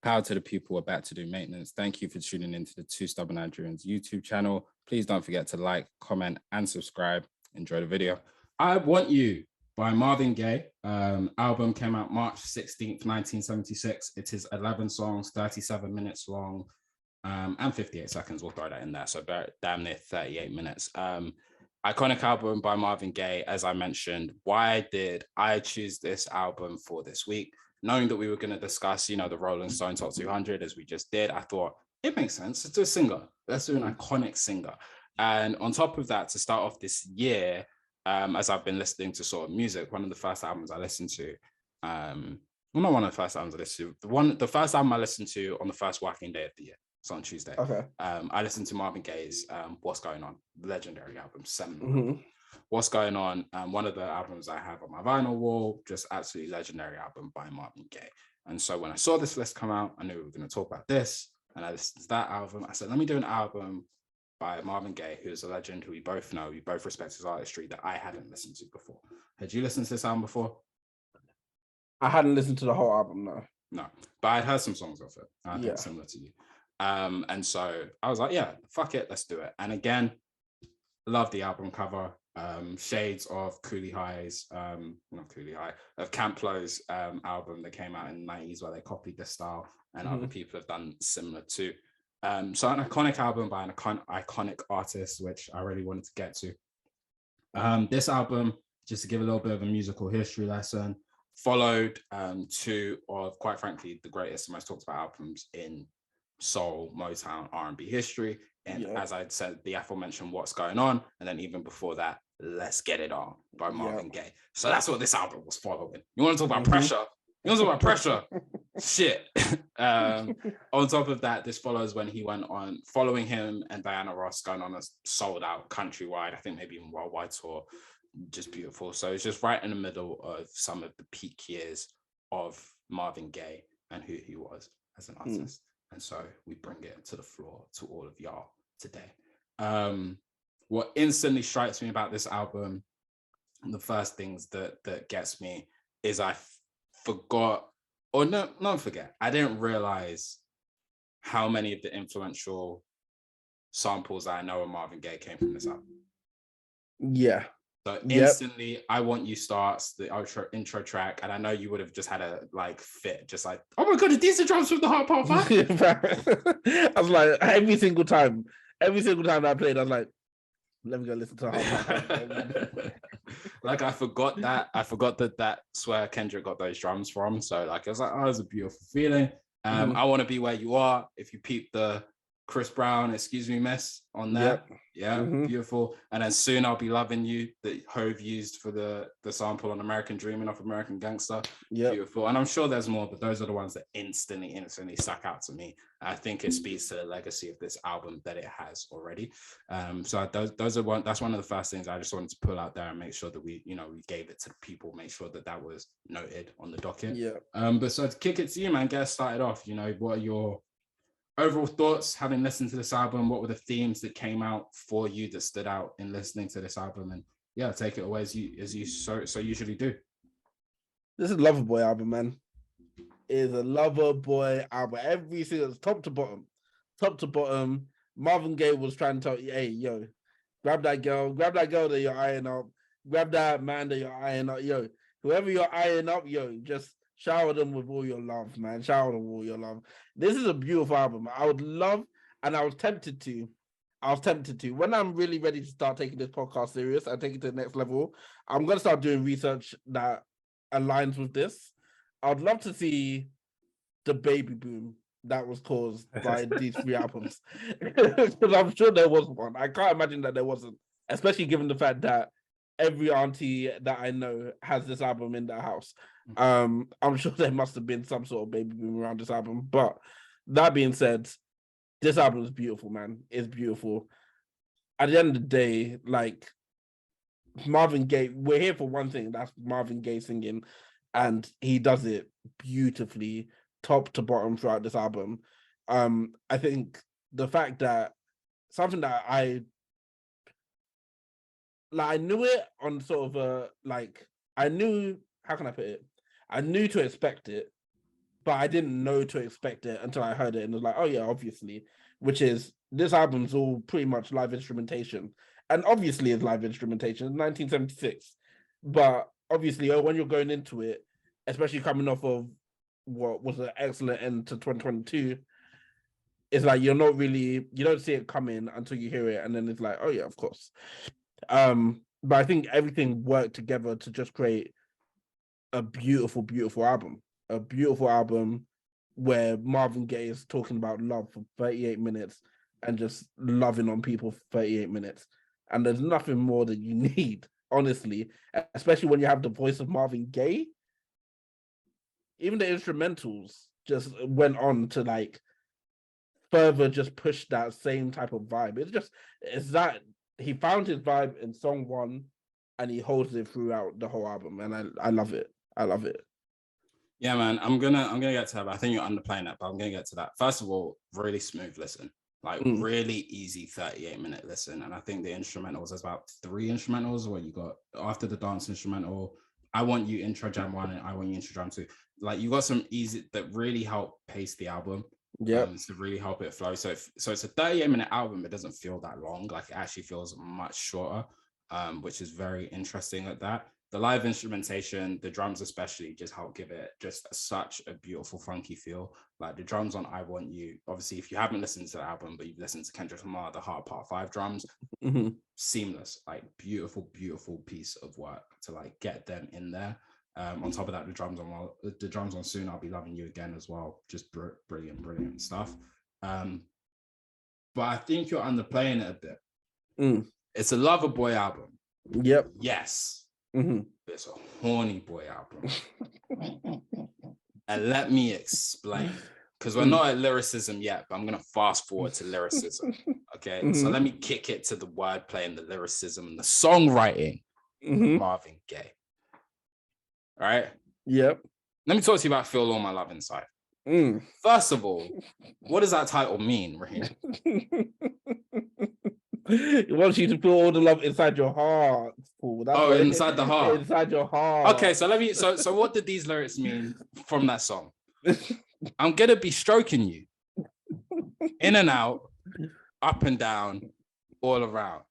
Power to the people about to do maintenance. Thank you for tuning into the Two Stubborn Nigerians YouTube channel. Please don't forget to like, comment, and subscribe. Enjoy the video. I Want You by Marvin Gaye. Album came out March 16th, 1976. It is 11 songs, 37 minutes long, and 58 seconds. We'll throw that in there. So damn near 38 minutes. Iconic album by Marvin Gaye, as I mentioned. Why did I choose this album for this week? Knowing that we were going to discuss, the Rolling Stone Top 200, as we just did, I thought it makes sense. Let's do a singer. Let's do an iconic singer. And on top of that, to start off this year, as I've been listening to sort of music, one of the first albums I listened to, well, not one of the first albums I listened to, the first album I listened to on the first working day of the year. It's on Tuesday. Okay. I listened to Marvin Gaye's What's Going On, legendary album, seminal. What's Going On, one of the albums I have on my vinyl wall, just absolutely legendary album by Marvin Gaye. And so when I saw this list come out, I knew we were going to talk about this, and I listened to that album. I said, let me do an album by Marvin Gaye, who's a legend, who we both know, we both respect his artistry, that I hadn't listened to before. Had you listened to this album before? I hadn't listened to the whole album, no. No, but I'd heard some songs of it. I think similar to you. And so I was like, yeah, fuck it, let's do it. And again, love the album cover. Shades of Cooley High's, not Cooley High, of Camp Lo's album that came out in the 90s, where they copied the style, and other people have done similar too. So an iconic album by an iconic artist, which I really wanted to get to. This album, just to give a little bit of a musical history lesson, followed two of, quite frankly, the greatest and most talked about albums in soul, Motown, R&B history. And as I said, the aforementioned What's Going On, and then even before that, Let's Get It On by Marvin Gaye. So that's what this album was following. You want to talk about pressure? You want to talk about pressure? Shit. On top of that, this follows when he went on, following him and Diana Ross, going on a sold out countrywide, I think maybe even worldwide tour. Just beautiful. So it's just right in the middle of some of the peak years of Marvin Gaye and who he was as an artist. And so we bring it to the floor to all of y'all today. What instantly strikes me about this album, the first things that gets me, is I forgot, or no, not forget, I didn't realize how many of the influential samples I know of Marvin Gaye came from this album. Yeah. So instantly, I Want You starts, the intro track, and I know you would have just had a fit, just like, oh my god, are these the drums from the Heart Part 5? I was like, every single time that I played, I was like, let me go listen to Heart Part 5. Like I forgot that that's where Kendrick got those drums from. So like I was like, oh, it's a beautiful feeling. I Want to Be Where You Are. If you peep the Chris Brown, Excuse Me Miss on there. Beautiful. And then Soon I'll Be Loving You, that Hove used for the sample on American Dreaming off American Gangster. Beautiful. And I'm sure there's more, but those are the ones that instantly stuck out to me. I think it speaks to the legacy of this album that it has already. So that's one of the first things I just wanted to pull out there and make sure that we gave it to the people, make sure that was noted on the docket. But so to kick it to you, man, get us started off. What are your overall thoughts having listened to this album? What were the themes that came out for you that stood out in listening to this album? And take it away as you so usually do. This is a Lover Boy album, man. It is a Lover Boy album. Every single, top to bottom. Marvin Gaye was trying to tell you, hey, yo, grab that girl that you're eyeing up, grab that man that you're eyeing up, yo, whoever you're eyeing up, yo, just shower them with all your love, man. Shower them with all your love. This is a beautiful album. I would love, and I was tempted to, when I'm really ready to start taking this podcast serious and take it to the next level, I'm going to start doing research that aligns with this. I would love to see the baby boom that was caused by these three albums. Because I'm sure there was one. I can't imagine that there wasn't, especially given the fact that every auntie that I know has this album in their house. I'm sure there must have been some sort of baby boom around this album. But that being said, this album is beautiful, man. It's beautiful. At the end of the day, like Marvin Gaye, we're here for one thing, that's Marvin Gaye singing, and he does it beautifully, top to bottom throughout this album. I think the fact that something that I knew it on sort of I knew, how can I put it? I knew to expect it, but I didn't know to expect it until I heard it and was like, oh yeah, obviously, which is this album's all pretty much live instrumentation. And obviously it's live instrumentation, 1976. But obviously when you're going into it, especially coming off of what was an excellent end to 2022, it's like you don't see it coming until you hear it, and then it's like, oh yeah, of course. But I think everything worked together to just create a beautiful, beautiful album. A beautiful album where Marvin Gaye is talking about love for 38 minutes and just loving on people for 38 minutes. And there's nothing more that you need, honestly, especially when you have the voice of Marvin Gaye. Even the instrumentals just went on to like further just push that same type of vibe. It's that he found his vibe in song 1 and he holds it throughout the whole album. And I love it. I love it. Yeah, man, I'm gonna get to that. But I think you're underplaying that, but I'm gonna get to that. First of all, really smooth listen, like really easy 38-minute listen. And I think the instrumentals, there's about 3 instrumentals where you got after the dance instrumental, I Want You intro jam 1 and I Want You intro jam 2. Like you got some easy that really help pace the album. Yeah, to really help it flow. So it's a 38-minute album. It doesn't feel that long. Like it actually feels much shorter, which is very interesting at that. The live instrumentation, the drums especially, just help give it just such a beautiful, funky feel. Like the drums on I Want You, obviously, if you haven't listened to the album, but you've listened to Kendrick Lamar, the Heart Part 5 drums, seamless, like beautiful, beautiful piece of work to like get them in there. On top of that, the drums on Soon I'll Be Loving You Again as well. Just brilliant stuff. But I think you're underplaying it a bit. It's a lover boy album. Yep. Yes. It's a horny boy album. And let me explain, because we're not at lyricism yet, but I'm going to fast forward to lyricism. Okay, so let me kick it to the wordplay and the lyricism and the songwriting of Marvin Gaye. All right? Yep. Let me talk to you about Feel All My Love Inside. First of all, what does that title mean, Raheem? He wants you to feel all the love inside your heart. Inside the heart. Inside your heart. Okay, so let me. So what did these lyrics mean from that song? I'm gonna be stroking you, in and out, up and down, all around.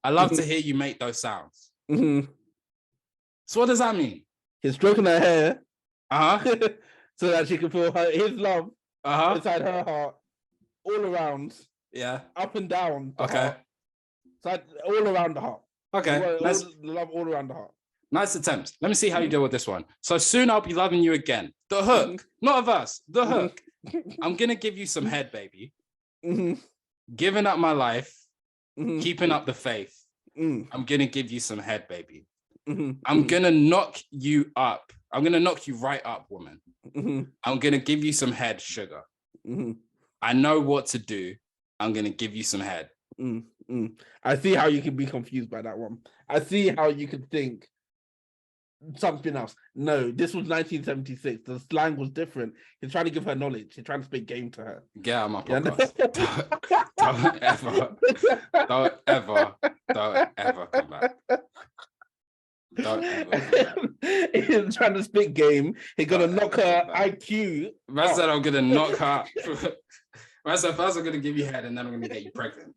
I love to hear you make those sounds. So what does that mean? He's stroking her hair, so that she can feel his love inside her heart, all around. Yeah. Up and down. Okay. So all around the heart. Okay. Love all around the heart. Nice attempt. Let me see how you deal with this one. So Soon I'll Be Loving You Again. The hook, not a verse. The hook. I'm gonna give you some head, baby. Giving up my life, keeping up the faith. I'm gonna give you some head, baby. I'm gonna knock you up. I'm gonna knock you right up, woman. I'm gonna give you some head, sugar. I know what to do. I'm going to give you some head. I see how you can be confused by that one. I see how you could think something else. No, this was 1976. The slang was different. He's trying to give her knowledge. He's trying to speak game to her. Get out of my podcast. Don't ever come back. Don't ever. He's trying to speak game. He's going to knock her IQ. Man said I'm going to knock her. I said, first I'm going to give you head and then I'm going to get you pregnant.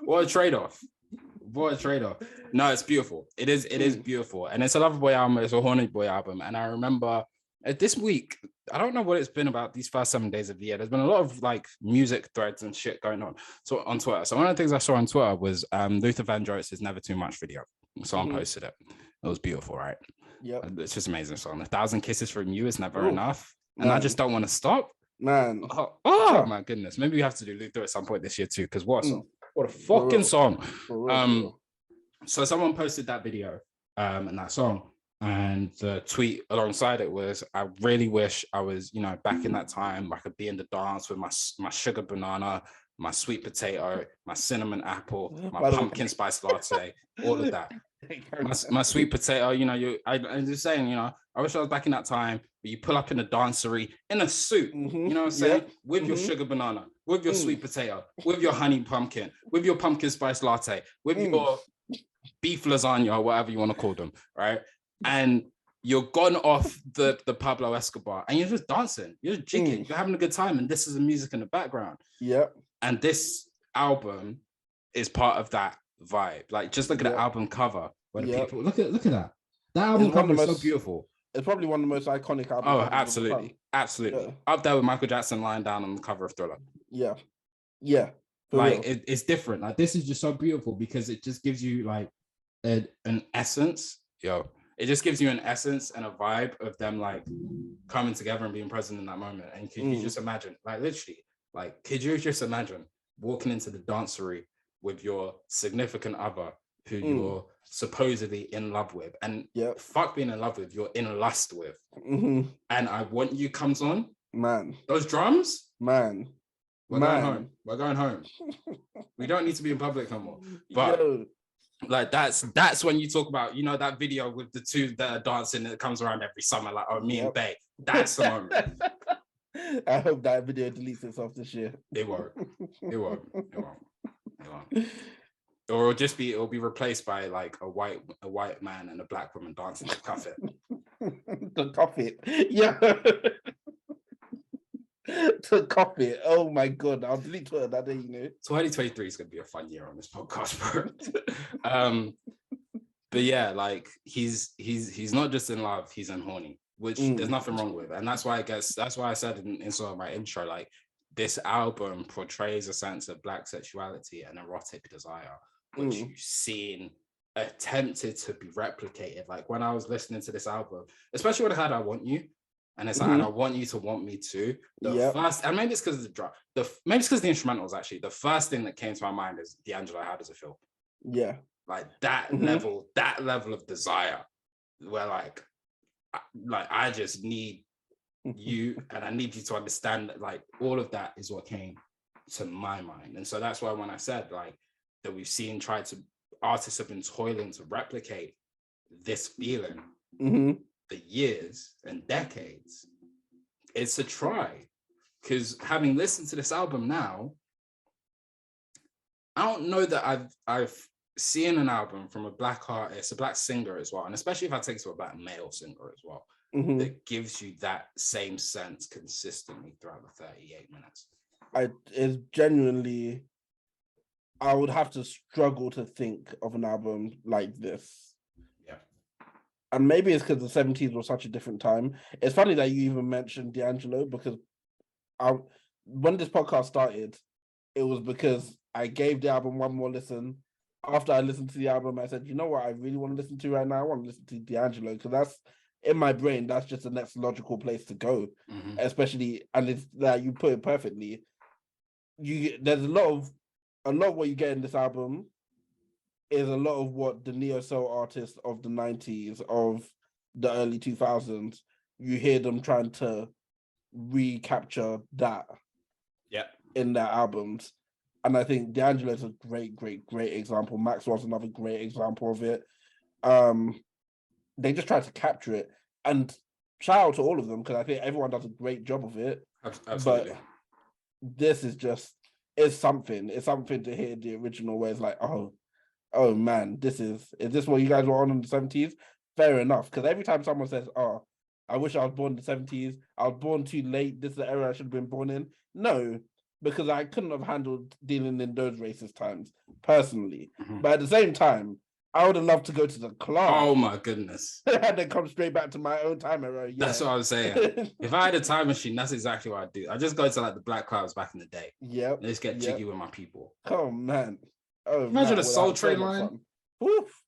What a trade-off. No, it's beautiful. It is beautiful. And it's a lover boy album. It's a horny boy album. And I remember this week, I don't know what it's been about these first 7 days of the year. There's been a lot of like music threads and shit going on on Twitter. So one of the things I saw on Twitter was Luther Vandross's Never Too Much video. Someone posted it. It was beautiful, right? Yeah. It's just an amazing song. 1,000 Kisses from You is never enough. And I just don't want to stop. Man. Oh my goodness. Maybe we have to do Luther at some point this year too, because what a song. What a fucking song. So someone posted that video and that song, and the tweet alongside it was, I really wish I was, back in that time. I could be in the dance with my sugar banana, my sweet potato, my cinnamon apple, my pumpkin spice latte, all of that. My sweet potato, I'm just saying, I wish I was back in that time where you pull up in a dancery in a suit, you know what I'm saying? With your sugar banana, with your sweet potato, with your honey pumpkin, with your pumpkin spice latte, with your beef lasagna or whatever you want to call them, right? And you're gone off the Pablo Escobar and you're just dancing, you're just jigging, you're having a good time, and this is the music in the background. Yep. And this album is part of that vibe. Like, just look at the album cover where the people look at that. That album cover is so beautiful. It's probably one of the most iconic albums. Oh, absolutely. Yeah. Up there with Michael Jackson lying down on the cover of Thriller. Yeah. Like it's different. Like, this is just so beautiful because it just gives you like an essence. It just gives you an essence and a vibe of them like coming together and being present in that moment. And could you just imagine, like, literally, like, could you just imagine walking into the dancery with your significant other who you're supposedly in love with, and fuck being in love with, you're in lust with, and I Want You comes on, man, those drums, man, we're going home. We don't need to be in public no more. But like, that's when you talk about, you know, that video with the two that are dancing that comes around every summer, like, oh, me and Bay. That's the moment. I hope that video deletes itself this year. It won't. Or it'll be replaced by like a white man and a black woman dancing to cuff it. To cuff it. Yeah. To cuff it. Oh my god. I'll delete Twitter that day, you know. 2023 is gonna be a fun year on this podcast, bro. But yeah, like he's not just in love, he's in horny, which there's nothing wrong with. And that's why I said in sort of my intro, like, this album portrays a sense of Black sexuality and erotic desire, which you've seen attempted to be replicated. Like, when I was listening to this album, especially when I had I Want You, and it's like, and I want you to want me too. First, and maybe it's because of the drum, maybe it's because the instrumentals, actually. The first thing that came to my mind is D'Angelo, How Does It Feel? Yeah. Like that level of desire, where like I just need you, and I need you to understand that, like, all of that is what came to my mind. And so that's why when I said like that, we've seen artists have been toiling to replicate this feeling for years and decades. It's a try, because having listened to this album now, I don't know that I've seen an album from a Black artist, a Black singer as well, and especially if I take it to a Black male singer as well, that gives you that same sense consistently throughout the 38 minutes. It's genuinely, I would have to struggle to think of an album like this. Yeah. And maybe it's because the 70s was such a different time. It's funny that you even mentioned D'Angelo, because when this podcast started, it was because I gave the album one more listen. After I listened to the album, I said, you know what I really want to listen to right now? I want to listen to D'Angelo, because that's, in my brain, that's just the next logical place to go. Especially, and it's that you put it perfectly. There's a lot of what you get in this album is a lot of what the neo soul artists of the 90s, of the early 2000s, you hear them trying to recapture that in their albums. And I think D'Angelo is a great example. Maxwell's another great example of it. They just tried to capture it. And shout out to all of them, because I think everyone does a great job of it. Absolutely. But this is just, it's something to hear the original, where it's like, oh man, is this what you guys were on in the 70s? Fair enough. Because every time someone says, oh, I wish I was born in the 70s, I was born too late, this is the era I should have been born in. No, because I couldn't have handled dealing in those racist times, personally. But at the same time, I would have loved to go to the club. Oh my goodness. And then come straight back to my own time era. Yeah. That's what I was saying. If I had a time machine, that's exactly what I'd do. I'd just go to like the black clubs back in the day. Yep. And just get jiggy with my people. Oh man. Oh, imagine a Soul Train line. Woof.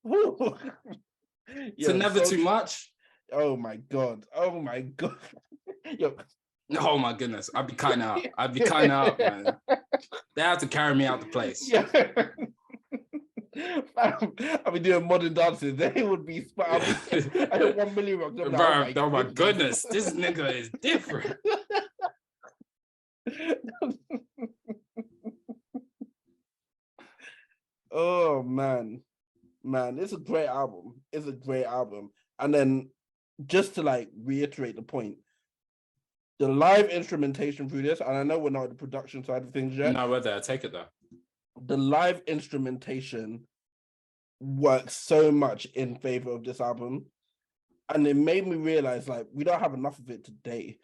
To Never Too Much. Oh my god. Yo. Oh my goodness. I'd be cutting out, man. They have to carry me out the place. Yeah. I'll be doing modern dances. They would be I don't 1 million rock. Bro, oh my goodness. This nigga is different. Oh man, it's a great album. And then, just to like reiterate the point, the live instrumentation through this, and I know we're not at the production side of things yet. No, we're there. Take it though. The live instrumentation works so much in favor of this album. And it made me realize, like, we don't have enough of it today.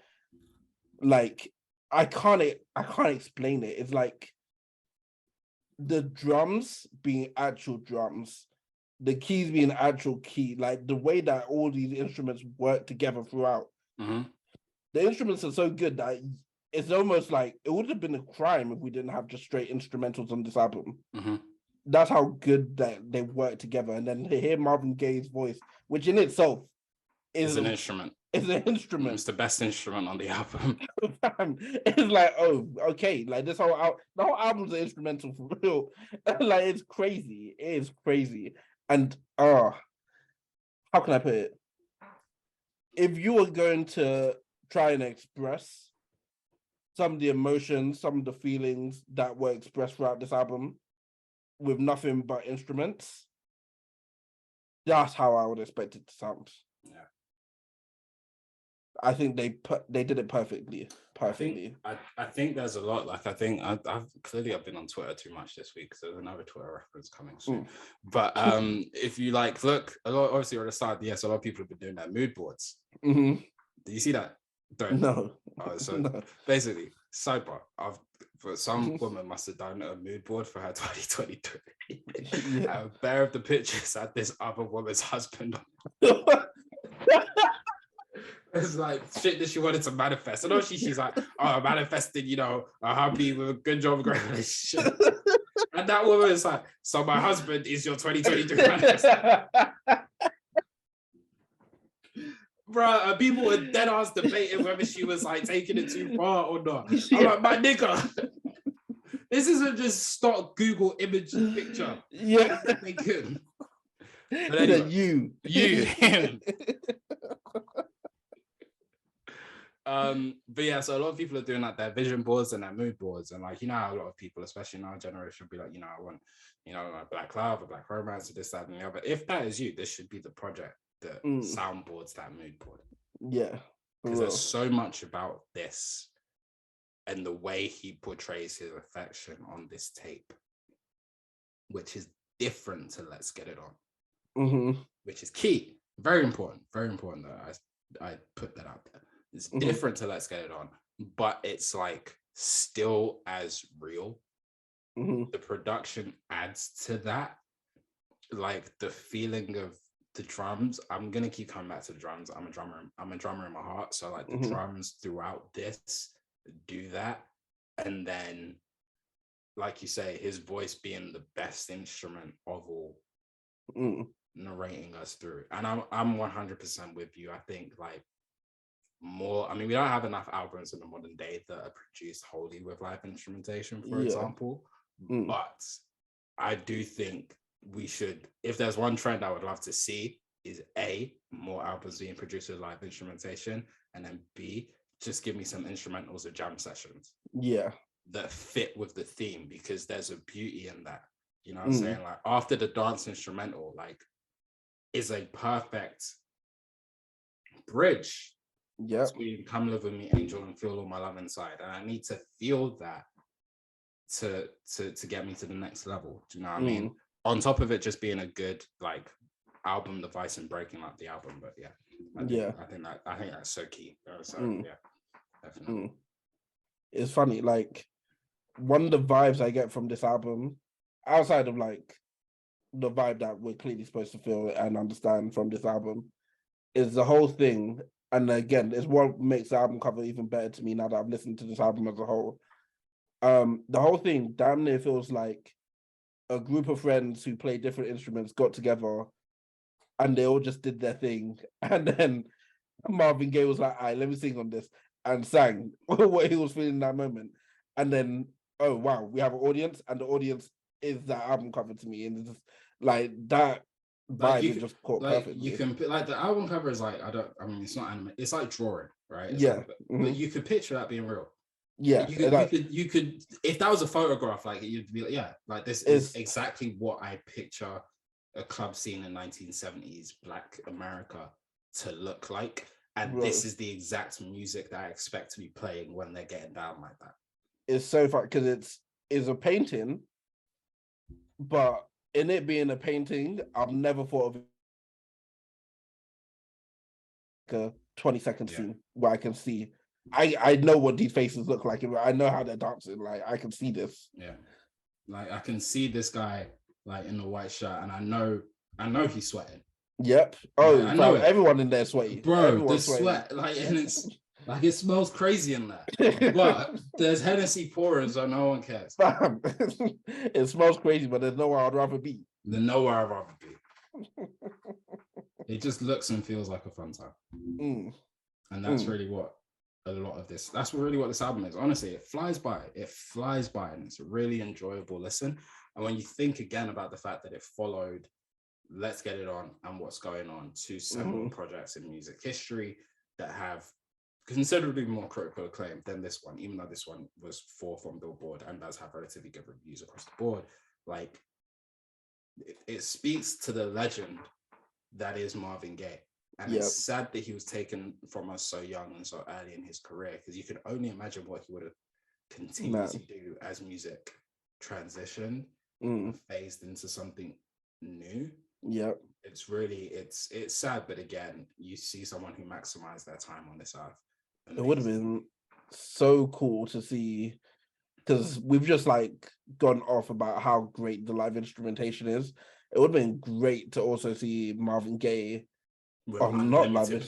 Like, I can't explain it. It's like the drums being actual drums, the keys being actual key, like the way that all these instruments work together throughout. Mm-hmm. The instruments are so good that it's almost like it would have been a crime if we didn't have just straight instrumentals on this album. Mm-hmm. That's how good that they work together. And then to hear Marvin Gaye's voice, which in itself is an instrument. It's an instrument. It's the best instrument on the album. It's like, oh, okay, like the whole album's an instrumental for real. Like, it's crazy. It is crazy. And how can I put it? If you were going to try and express some of the emotions, some of the feelings that were expressed throughout this album with nothing but instruments, that's how I would expect it to sound. Yeah. I think they did it perfectly. I think there's a lot. Like, I think I've been on Twitter too much this week, so there's another Twitter reference coming soon. But if you like look, a lot, obviously on the side, yes, a lot of people have been doing their mood boards. Mm-hmm. Do you see that? No. So basically, sidebar. Some woman must have done a mood board for her 2023. Yeah. A pair of the pictures had this other woman's husband on. It's like shit that she wanted to manifest. I know she's like, I manifested, a happy with a good job, great relationship. And that woman is like, so my husband is your 2023 manifest. Bro, people were dead ass debating whether she was like taking it too far or not. I'm like, my nigga, this isn't just stock Google image picture. Yeah. They could. But anyway, you. But yeah, so a lot of people are doing like their vision boards and their mood boards, and like, how a lot of people, especially in our generation, be like, I want, a black love, a black romance, or this, that, and the other. If that is you, this should be the project that soundboards that mood board. Yeah, because there's so much about this and the way he portrays his affection on this tape, which is different to Let's Get It On, which is key, very important that I put that out there. It's different to Let's Get It On, but it's like still as real. The production adds to that, like the feeling of the drums. I'm gonna keep coming back to the drums. I'm a drummer in my heart, so like the drums throughout this do that. And then, like you say, his voice being the best instrument of all, narrating us through. And I'm 100% with you. I think like more, we don't have enough albums in the modern day that are produced wholly with live instrumentation, for example. But I do think we should, if there's one trend I would love to see, is A, more albums being produced with live instrumentation, and then B, just give me some instrumentals or jam sessions that fit with the theme, because there's a beauty in that. You know what I'm saying? Like, after the dance instrumental, like, is a perfect bridge between Come Live With Me, Angel, and Feel All My Love Inside. And I need to feel that to get me to the next level. Do you know what I mean? On top of it just being a good like album device and breaking up the album. But I think that's so key. So definitely. It's funny, like one of the vibes I get from this album, outside of like the vibe that we're clearly supposed to feel and understand from this album, is the whole thing. And again, it's what makes the album cover even better to me now that I've listened to this album as a whole. The whole thing damn near feels like a group of friends who play different instruments got together and they all just did their thing. And then Marvin Gaye was like, all right, let me sing on this, and sang what he was feeling in that moment. And then, oh, wow, we have an audience, and the audience is that album cover to me. And it's just like that vibe is just caught perfectly. You can, like, the album cover is like, it's not anime, it's like drawing, right? It's but you could picture that being real. Yeah, you could, if that was a photograph, like, you'd be like, like this is exactly what I picture a club scene in 1970s Black America to look like, and this is the exact music that I expect to be playing when they're getting down like that. It's so fun because it's a painting, but in it being a painting, I've never thought of a 20-second scene where I can see. I know what these faces look like. I know how they're dancing. Like, I can see this. Yeah. Like, I can see this guy like in the white shirt, and I know he's sweating. Yep. Oh, like, I know everyone in there sweaty. Bro, Everyone's the sweat, like, and it's like it smells crazy in there. But there's Hennessy pouring, so no one cares. Bam. It smells crazy, but there's nowhere I'd rather be. There's nowhere I'd rather be. It just looks and feels like a fun time. And that's really what a lot of this, that's really what this album is. Honestly, it flies by, and it's a really enjoyable listen. And when you think again about the fact that it followed Let's Get It On and What's Going On, two separate projects in music history that have considerably more critical acclaim than this one, even though this one was 4th on Billboard and does have relatively good reviews across the board. Like, it speaks to the legend that is Marvin Gaye. And it's sad that he was taken from us so young and so early in his career, because you can only imagine what he would have continued to do as music transitioned and phased into something new. Yep. It's really, it's sad, but again, you see someone who maximized their time on this earth. Amazing. It would have been so cool to see, because we've just like gone off about how great the live instrumentation is. It would have been great to also see Marvin Gaye unlimited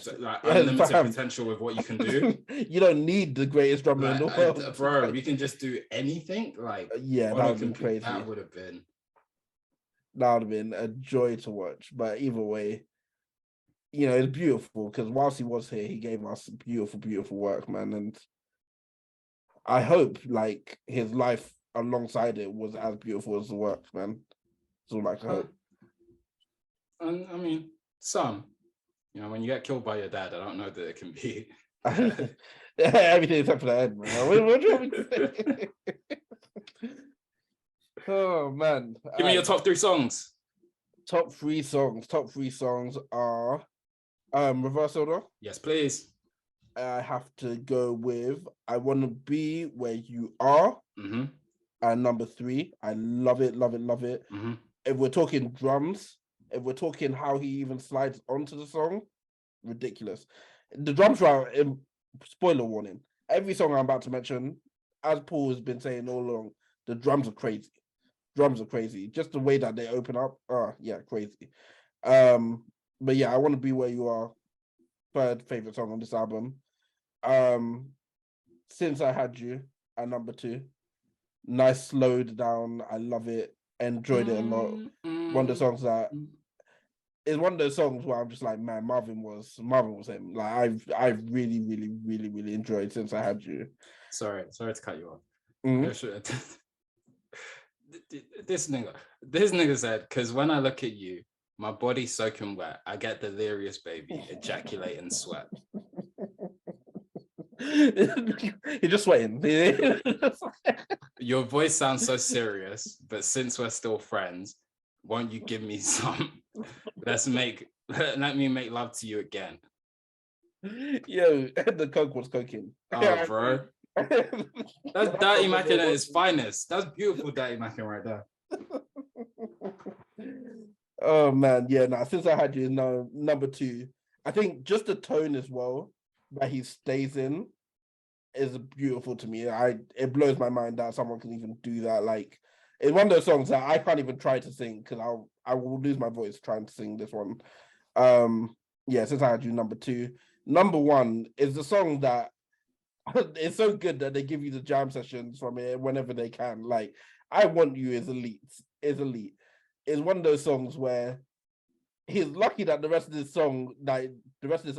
potential with what you can do. You don't need the greatest drummer in the world, bro. We can just do anything. Like, that would have been crazy. That would have been a joy to watch. But either way, you know, it's beautiful, because whilst he was here, he gave us beautiful, beautiful work, man. And I hope like his life alongside it was as beautiful as the work, man. That's all I can hope. And I mean, some. You know, when you get killed by your dad, I don't know that it can be everything except for the end, man. What do you want me to say? Oh man. Give me your top 3 songs. Top three songs are reverse order. Yes, please. I have to go with I Wanna Be Where You Are. And number 3. I love it. If we're talking drums, if we're talking how he even slides onto the song, ridiculous. The drums are, spoiler warning, every song I'm about to mention, as Paul has been saying all along, the drums are crazy. Just the way that they open up, crazy. But yeah, I Want to Be Where You Are, 3rd favorite song on this album. Since I Had You at number 2. Nice slowed down. I love it. Enjoyed it a lot. One of the songs that is one of those songs where I'm just like, man, Marvin was him. Like, I've really, really, really, really enjoyed Since I Had You. Sorry to cut you off. This nigga said, because when I look at you, my body's soaking wet. I get delirious, baby, ejaculating sweat. You're just sweating. Your voice sounds so serious, but since we're still friends, won't you give me some? Let me make love to you again. Yo, the coke was cooking. Oh, bro. That's Dirty Mackin at its finest. That's beautiful Dirty Mackin right there. Oh man, yeah, Since I Had You is number 2. I think just the tone as well that he stays in is beautiful to me. It blows my mind that someone can even do that. Like, it's one of those songs that I can't even try to sing, because I will lose my voice trying to sing this one. Since I Had You, number 2. Number 1 is the song that it's so good that they give you the jam sessions from it whenever they can. Like, I Want You is elite. It's one of those songs where he's lucky that the rest of this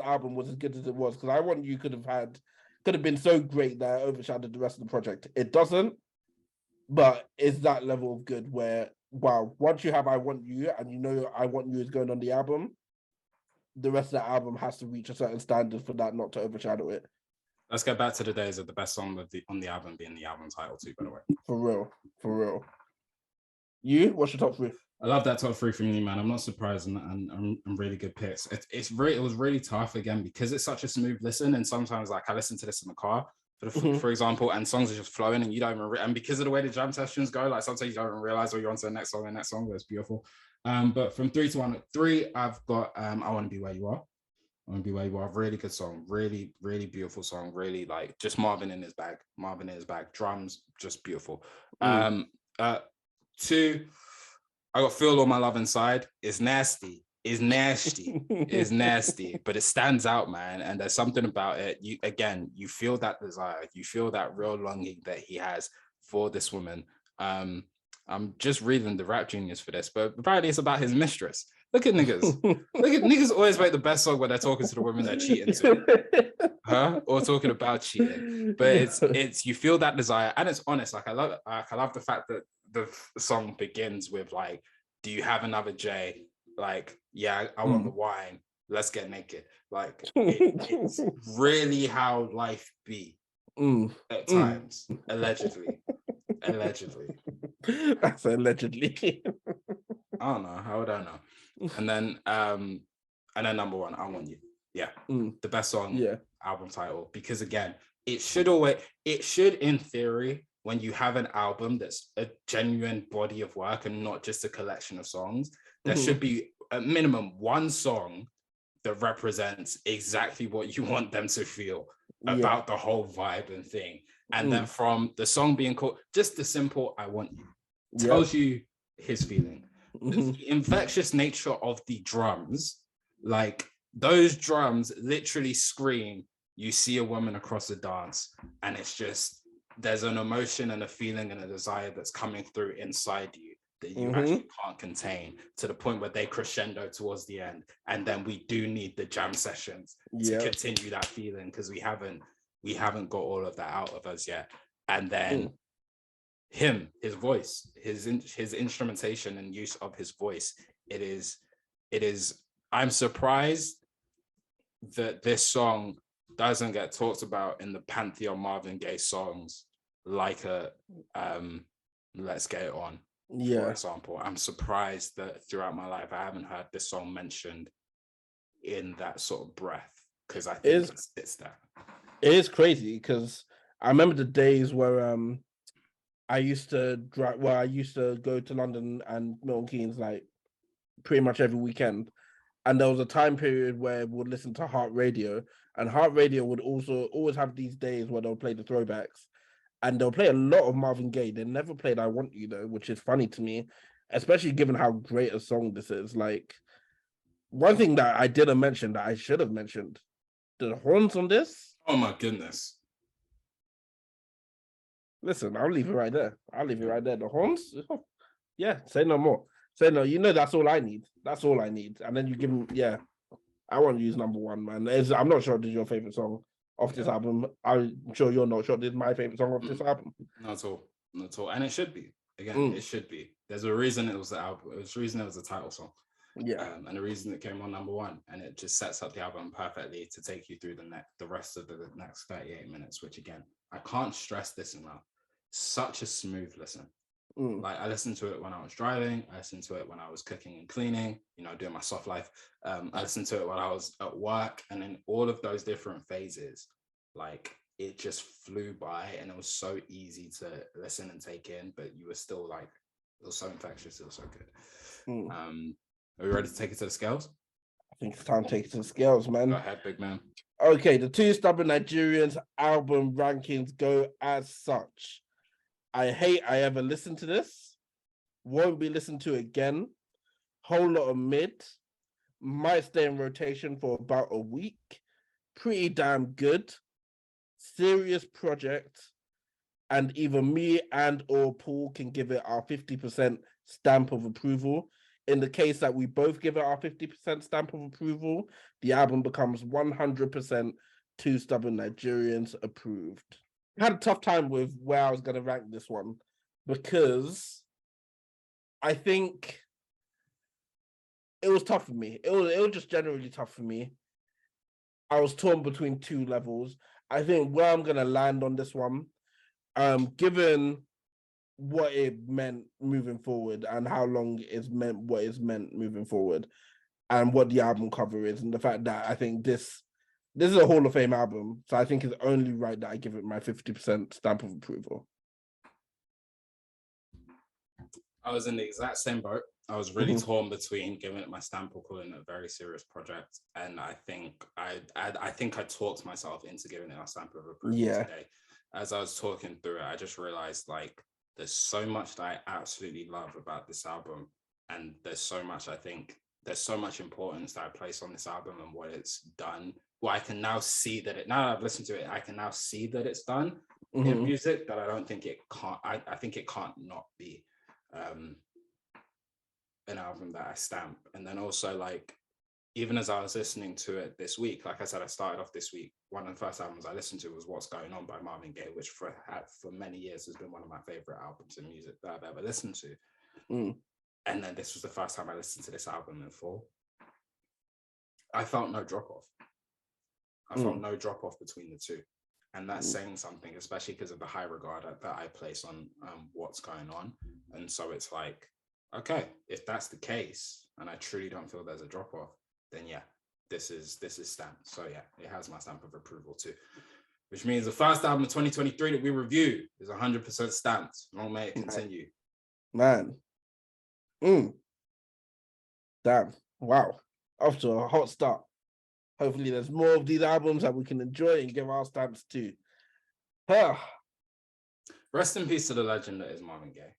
album was as good as it was, because I Want You could have been so great that it overshadowed the rest of the project. It doesn't, but it's that level of good where, wow, once you have I Want You, and you know I Want You is going on the album, the rest of the album has to reach a certain standard for that not to overshadow it. Let's go back to the days of the best song on the album being the album title too, by the way. For real. You? What's your top 3? I love that top 3 from you, man. I'm not surprised, and really good picks. It was really tough again, because it's such a smooth listen, and sometimes like I listen to this in the car, for example, and songs are just flowing, and you don't even and because of the way the jam sessions go, like sometimes you don't even realize, or you're on to the next song. That's beautiful. But from 3 to 1, 3, I've got I Want to Be Where You Are. I want to be where you are. Really good song. Really, really beautiful song. Really like just Marvin in his bag. Marvin in his bag. Drums, just beautiful. Two, I got Feel All My Love Inside. It's nasty. It's nasty. It's nasty. But it stands out, man. And there's something about it. You feel that desire. You feel that real longing that he has for this woman. I'm just reading the Rap Genius for this, but apparently it's about his mistress. Look at niggas. Look at niggas always make the best song when they're talking to the women they're cheating to. Or talking about cheating. But it's you feel that desire, and it's honest. Like I love the fact that the song begins with like, do you have another J? Like, yeah, I want the wine. Let's get naked. Like it's really how life be at times. Allegedly. That's allegedly. I don't know. How would I know? And then number one, I Want You. Yeah. The best song, album title. Because again, it should in theory, when you have an album that's a genuine body of work and not just a collection of songs, there should be at minimum one song that represents exactly what you want them to feel about the whole vibe and thing. And then from the song being called, just the simple I Want You tells you his feeling. The infectious nature of the drums, like those drums literally scream, you see a woman across the dance, and it's just, there's an emotion and a feeling and a desire that's coming through inside you that you actually can't contain, to the point where they crescendo towards the end. And then we do need the jam sessions to continue that feeling, because we haven't got all of that out of us yet. And then his voice, his instrumentation and use of his voice, it is I'm surprised that this song doesn't get talked about in the pantheon Marvin Gaye songs, like Let's Get It On, for example. I'm surprised that throughout my life I haven't heard this song mentioned in that sort of breath, because I think it's that. It is crazy, because I remember the days where I used to go to London and Milton Keynes like pretty much every weekend. And there was a time period where we would listen to Heart Radio, and Heart Radio would also always have these days where they'll play the throwbacks, and they'll play a lot of Marvin Gaye. They never played I Want You though, which is funny to me, especially given how great a song this is. Like, one thing that I didn't mention that I should have mentioned, the horns on this. Oh my goodness. Listen, I'll leave it right there. The horns, say no more. Say no, that's all I need. That's all I need. And then you give him, I want to use number one, man. I'm not sure this is your favorite song off this album. I'm sure you're not sure this is my favorite song off this album. Not at all. And it should be. Again, it should be. There's a reason it was the album. There's a reason it was the title song. And the reason it came on number one. And it just sets up the album perfectly to take you through the rest of the next 38 minutes, which again, I can't stress this enough. Such a smooth listen. Like, I listened to it when I was driving, I listened to it when I was cooking and cleaning, doing my soft life. I listened to it when I was at work, and in all of those different phases, like, it just flew by, and it was so easy to listen and take in, but you were still like, it was so infectious, it was so good. Are we ready to take it to the scales? I think it's time to take it to the scales, man. Go ahead, big man. Okay, the Two Stubborn Nigerians album rankings go as such. I hate I ever listened to this. Won't be listened to again. Whole lot of mid. Might stay in rotation for about a week. Pretty damn good. Serious project. And either me and or Paul can give it our 50% stamp of approval. In the case that we both give it our 50% stamp of approval, the album becomes 100% Two Stubborn Nigerians approved. I had a tough time with where I was going to rank this one, because I think it was tough for me. It was just generally tough for me. I was torn between two levels. I think where I'm going to land on this one, given what it meant moving forward and how long it's meant what it's meant moving forward, and what the album cover is, and the fact that I think this is a Hall of Fame album, so I think it's only right that I give it my 50% stamp of approval. I was in the exact same boat. I was really torn between giving it my stamp or calling it a very serious project, and I think I talked myself into giving it a stamp of approval today. As I was talking through it, I just realized like there's so much that I absolutely love about this album, and there's so much importance that I place on this album and what it's done. Well, I can now see that now that I've listened to it, I can now see that it's done in music that I don't think it can't. I think it can't not be. An album that I stamp. And then also like even as I was listening to it this week, like I said, I started off this week, one of the first albums I listened to was What's Going On by Marvin Gaye, which for many years has been one of my favorite albums in music that I've ever listened to. And then this was the first time I listened to this album in full. I felt no drop off. I felt no drop off between the two. And that's saying something, especially because of the high regard that I place on What's Going On. And so it's like, okay, if that's the case, and I truly don't feel there's a drop off, then yeah, this is stamped. So yeah, it has my stamp of approval too, which means the first album of 2023 that we review is 100% stamped. Long may it continue. Man. Damn. Wow. Off to a hot start. Hopefully there's more of these albums that we can enjoy and give our stamps to. Rest in peace to the legend that is Marvin Gaye.